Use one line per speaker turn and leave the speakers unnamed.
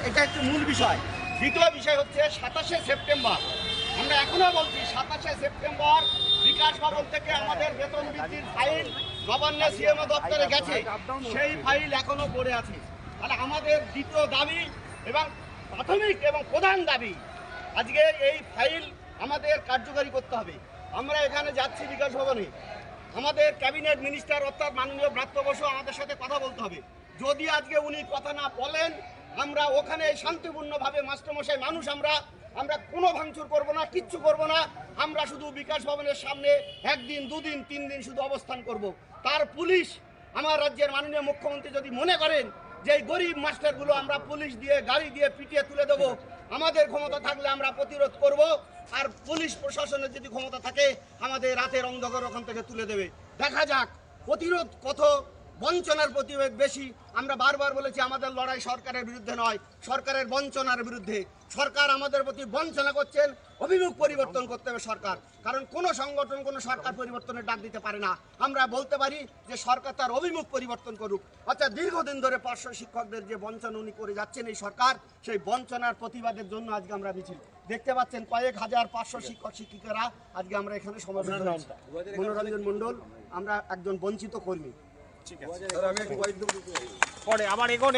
এটা একটি মূল বিষয়। দ্বিতীয় বিষয় হচ্ছে 27শে সেপ্টেম্বর, আমরা এখনো বলছি 27শে সেপ্টেম্বর বিকাশ ভবন থেকে আমাদের বেতন বৃদ্ধির ফাইল গভর্নর সিএমও দপ্তরে গেছে, সেই ফাইল এখনো পড়ে আছে। তাহলে আমাদের দ্বিতীয় দাবি এবং প্রাথমিক এবং প্রধান দাবি, আজকে এই ফাইল আমাদের কার্যকারী করতে হবে। আমরা এখানে যাচ্ছি বিকাশ ভবনে, আমাদের ক্যাবিনেট মিনিস্টার অর্থাৎ মাননীয় ব্রাত্য বসু আমাদের সাথে কথা বলতে হবে। যদি আজকে উনি কথা না বলেন, আমরা ওখানে শান্তিপূর্ণভাবে মাস্টারমশাই মানুষ, আমরা কোনো ভাঙচুর করব না, কিচ্ছু করব না। আমরা শুধু বিকাশ ভবনের সামনে একদিন, দুদিন, 3 দিন শুধু অবস্থান করব। তার পুলিশ, আমার রাজ্যের মাননীয় মুখ্যমন্ত্রী যদি মনে করেন যে এই গরিব মাস্টারগুলো আমরা পুলিশ দিয়ে, গাড়ি দিয়ে পিটিয়ে তুলে দেবো, আমাদের ক্ষমতা থাকলে আমরা প্রতিরোধ করব। আর পুলিশ প্রশাসনের যদি ক্ষমতা থাকে, আমাদের রাতের অন্ধকার ওখান থেকে তুলে দেবে। দেখা যাক প্রতিরোধ কত বঞ্চনার প্রতিরোধ বেশি। আমরা বারবার বলেছি আমাদের লড়াই সরকারের বিরুদ্ধে নয়, সরকারের বঞ্চনার বিরুদ্ধে। সরকার আমাদের প্রতি বঞ্চনা করছেন, অভিমুখ পরিবর্তন করতে হবে সরকার। কারণ কোনো সংগঠন কোনো সরকার পরিবর্তনের ডাক দিতে পারে না। আমরা বলতে পারি যে সরকার তার অভিমুখ পরিবর্তন করুক। অর্থাৎ দীর্ঘদিন ধরে পার্শ্ব শিক্ষকদের যে বঞ্চনা উনি করে যাচ্ছেন এই সরকার, সেই বঞ্চনার প্রতিবাদের জন্য আজকে আমরা মিছিল দেখতে পাচ্ছেন। কয়েক হাজার পার্শ্ব শিক্ষক শিক্ষিকারা আজকে আমরা এখানে সমাবেত হয়েছি। মনোরঞ্জন মণ্ডল, আমরা একজন বঞ্চিত কর্মী।
ঠিক আছে, পরে আবার এগোন।